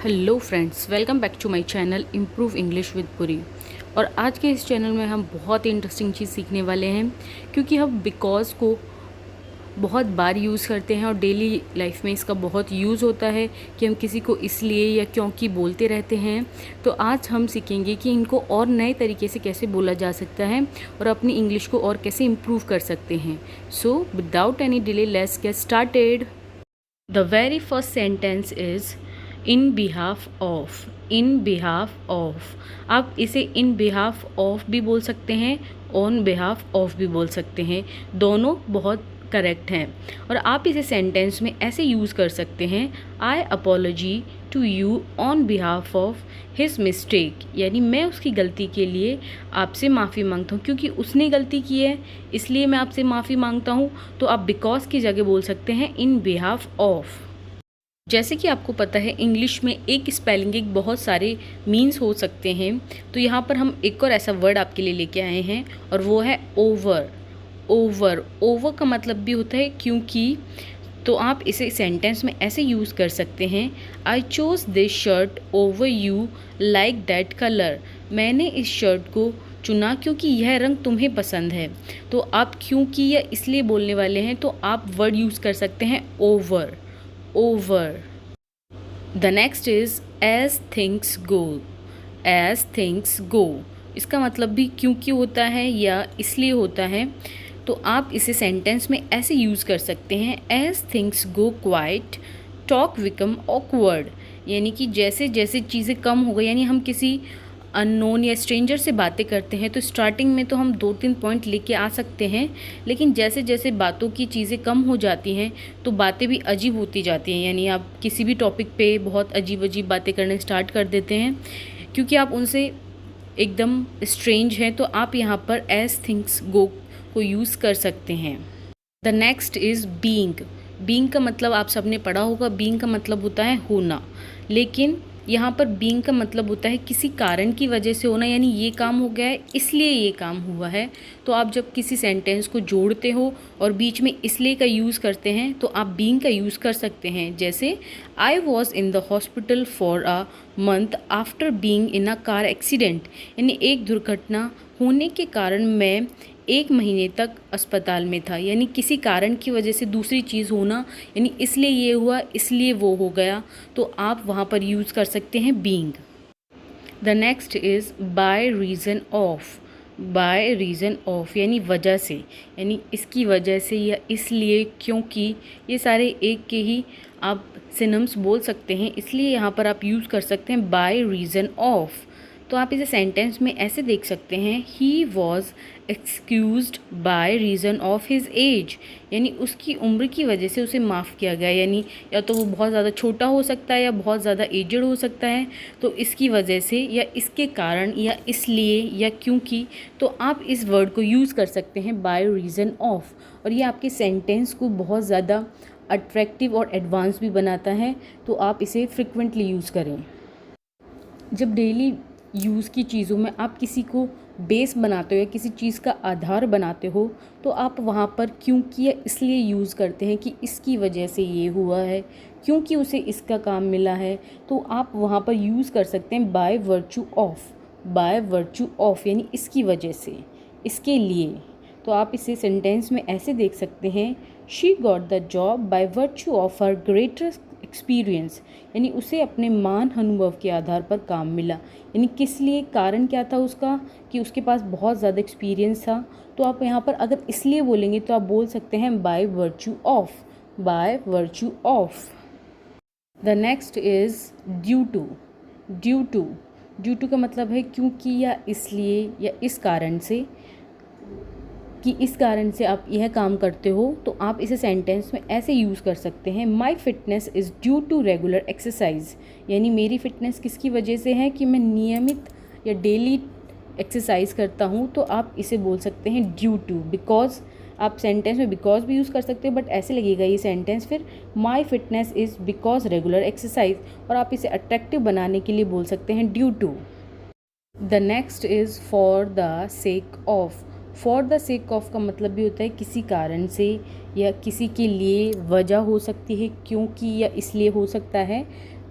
Hello friends, welcome back to my channel improve English with Puri. और आज के इस चैनल में हम बहुत ही इंटरेस्टिंग चीज़ सीखने वाले हैं, क्योंकि हम बिकॉज को बहुत बार यूज़ करते हैं और डेली लाइफ में इसका बहुत यूज़ होता है कि हम किसी को इसलिए या क्योंकि बोलते रहते हैं। तो आज हम सीखेंगे कि इनको और नए तरीके से कैसे बोला जा सकता है और अपनी इंग्लिश को और कैसे इम्प्रूव कर सकते हैं। So without any delay let's get started. The very first sentence is in behalf of. In behalf of, आप इसे इन बिहाफ ऑफ भी बोल सकते हैं, ऑन बिहाफ ऑफ भी बोल सकते हैं, दोनों बहुत करेक्ट हैं। और आप इसे सेंटेंस में ऐसे यूज़ कर सकते हैं, I apology to you on behalf of his mistake, यानी मैं उसकी गलती के लिए आपसे माफ़ी मांगता हूँ, क्योंकि उसने गलती की है इसलिए मैं आपसे माफ़ी मांगता हूँ। तो आप बिकॉज की जगह बोल सकते हैं इन बिहाफ ऑफ। जैसे कि आपको पता है इंग्लिश में एक स्पेलिंग के बहुत सारे मीन्स हो सकते हैं, तो यहाँ पर हम एक और ऐसा वर्ड आपके लिए लेके आए हैं और वो है ओवर। ओवर, ओवर का मतलब भी होता है क्योंकि। तो आप इसे सेंटेंस में ऐसे यूज़ कर सकते हैं, I chose this shirt over you like that colour. मैंने इस शर्ट को चुना क्योंकि यह रंग तुम्हें पसंद है। तो आप क्योंकि या इसलिए बोलने वाले हैं तो आप वर्ड यूज़ कर सकते हैं over. over. The next is as things go. as things go, इसका मतलब भी क्योंकि होता है या इसलिए होता है। तो आप इसे सेंटेंस में ऐसे यूज़ कर सकते हैं, as things go quiet talk become awkward, यानी कि जैसे जैसे चीज़ें कम हो गई, यानी हम किसी अननोन या स्ट्रेंजर से बातें करते हैं तो स्टार्टिंग में तो हम 2-3 पॉइंट लेके आ सकते हैं, लेकिन जैसे जैसे बातों की चीज़ें कम हो जाती हैं तो बातें भी अजीब होती जाती हैं। यानी आप किसी भी टॉपिक पे बहुत अजीब अजीब बातें करने स्टार्ट कर देते हैं क्योंकि आप उनसे एकदम स्ट्रेंज हैं। तो आप यहाँ पर एज थिंग्स गो को यूज़ कर सकते हैं। The next is being. Being का मतलब आप सबने पढ़ा होगा, बीइंग का मतलब होता है होना, लेकिन यहाँ पर बीइंग का मतलब होता है किसी कारण की वजह से होना, यानी ये काम हो गया है इसलिए ये काम हुआ है। तो आप जब किसी सेंटेंस को जोड़ते हो और बीच में इसलिए का यूज़ करते हैं तो आप बीइंग का यूज़ कर सकते हैं। जैसे I was in the hospital for a month after being in a car accident, यानी एक दुर्घटना होने के कारण मैं 1 महीने तक अस्पताल में था, यानी किसी कारण की वजह से दूसरी चीज़ होना, यानी इसलिए ये हुआ इसलिए वो हो गया। तो आप वहाँ पर यूज़ कर सकते हैं being. The next is by reason of. By reason of यानी वजह से, यानी इसकी वजह से या इसलिए क्योंकि, ये सारे एक के ही आप सिनम्स बोल सकते हैं, इसलिए यहाँ पर आप यूज़ कर सकते हैं बाय रीज़न ऑफ। तो आप इसे सेंटेंस में ऐसे देख सकते हैं, he was excused by reason of his age, यानी उसकी उम्र की वजह से उसे माफ़ किया गया, यानी या तो वो बहुत ज़्यादा छोटा हो सकता है या बहुत ज़्यादा एजड हो सकता है, तो इसकी वजह से या इसके कारण या इसलिए या क्योंकि। तो आप इस वर्ड को यूज़ कर सकते हैं बाय रीज़न ऑफ, और ये आपके सेंटेंस को बहुत ज़्यादा अट्रैक्टिव और एडवांस भी बनाता है। तो आप इसे फ्रिक्वेंटली यूज़ करें। जब डेली यूज़ की चीज़ों में आप किसी को बेस बनाते हो या किसी चीज़ का आधार बनाते हो तो आप वहाँ पर क्योंकि या इसलिए यूज़ करते हैं कि इसकी वजह से ये हुआ है, क्योंकि उसे इसका काम मिला है। तो आप वहाँ पर यूज़ कर सकते हैं by virtue of. By virtue of यानी इसकी वजह से, इसके लिए। तो आप इसे सेंटेंस में ऐसे देख सकते हैं, she got the job by virtue of her greater experience, यानी उसे अपने मान अनुभव के आधार पर काम मिला, यानी किस लिए, कारण क्या था उसका, कि उसके पास बहुत ज़्यादा एक्सपीरियंस था। तो आप यहाँ पर अगर इसलिए बोलेंगे तो आप बोल सकते हैं by virtue of. By virtue of. The next is due to. Due to, due to का मतलब है क्योंकि या इसलिए या इस कारण से, कि इस कारण से आप यह काम करते हो। तो आप इसे सेंटेंस में ऐसे यूज़ कर सकते हैं, my fitness is due to regular exercise, यानी मेरी फिटनेस किसकी वजह से है, कि मैं नियमित या डेली एक्सरसाइज करता हूँ। तो आप इसे बोल सकते हैं ड्यू टू। बिकॉज, आप सेंटेंस में बिकॉज भी यूज़ कर सकते हैं, बट ऐसे लगेगा ये सेंटेंस फिर, माई fitness is because regular exercise, और आप इसे अट्रैक्टिव बनाने के लिए बोल सकते हैं due to. The next is for the sake of. For the sake of का मतलब भी होता है किसी कारण से या किसी के लिए, वजह हो सकती है क्योंकि या इसलिए हो सकता है।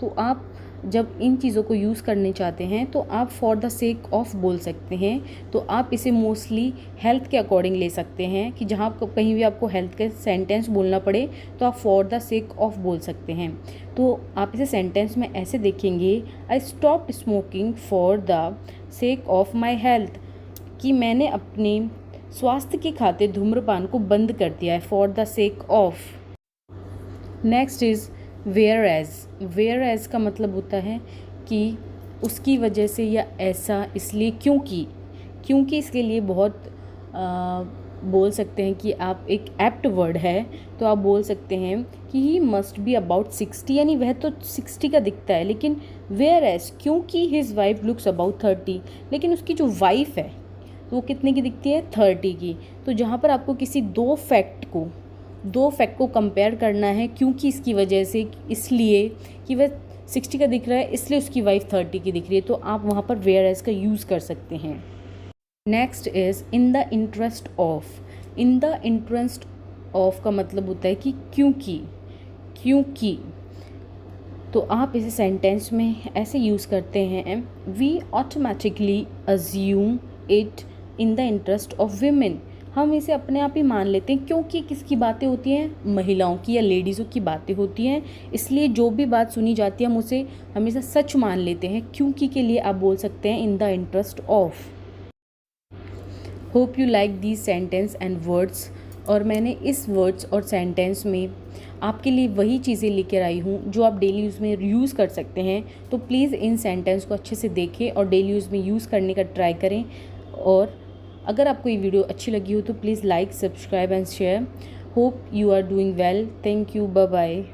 तो आप जब इन चीज़ों को यूज़ करने चाहते हैं तो आप फॉर द सेक ऑफ बोल सकते हैं। तो आप इसे मोस्टली हेल्थ के अकॉर्डिंग ले सकते हैं कि जहाँ कहीं भी आपको हेल्थ के सेंटेंस बोलना पड़े तो आप फॉर द सेक ऑफ बोल सकते हैं। तो आप इसे सेंटेंस में ऐसे देखेंगे, I stopped smoking for the sake of my health, कि मैंने अपने स्वास्थ्य की खातिर धूम्रपान को बंद कर दिया है, for the sake of. Next is whereas. Whereas का मतलब होता है कि उसकी वजह से या ऐसा इसलिए, क्योंकि। क्योंकि इसके लिए बहुत बोल सकते हैं कि आप एक एप्ट वर्ड है, तो आप बोल सकते हैं कि ही मस्ट बी अबाउट 60, यानी वह तो 60 का दिखता है, लेकिन वेयर एज क्योंकि हिज वाइफ लुक्स अबाउट 30, लेकिन उसकी जो वाइफ है तो वो कितने की दिखती है, 30 की। तो जहाँ पर आपको किसी दो फैक्ट को कंपेयर करना है, क्योंकि इसकी वजह से, इसलिए कि वह 60 का दिख रहा है इसलिए उसकी वाइफ 30 की दिख रही है, तो आप वहाँ पर वेयर एज का यूज़ कर सकते हैं। Next is in the interest of. In the interest of का मतलब होता है कि क्योंकि। तो आप इसे सेंटेंस में ऐसे यूज़ करते हैं, we automatically assume it in the interest of women. हम इसे अपने आप ही मान लेते हैं क्योंकि किसकी बातें होती हैं, महिलाओं की या लेडीज़ों की बातें होती हैं, इसलिए जो भी बात सुनी जाती है हम उसे हमेशा सच मान लेते हैं। क्योंकि के लिए आप बोल सकते हैं इन the interest of. Hope you like these sentence and words. और मैंने इस वर्ड्स और सेंटेंस में आपके लिए वही चीज़ें लेकर आई हूँ जो आप डेली यूज़ में यूज़ कर सकते हैं। तो प्लीज़ इन सेंटेंस को अच्छे से देखें और डेली यूज़ में यूज़ करने का ट्राई करें। और अगर आपको ये वीडियो अच्छी लगी हो तो please like, subscribe and share. Hope you are doing well. Thank you, bye bye.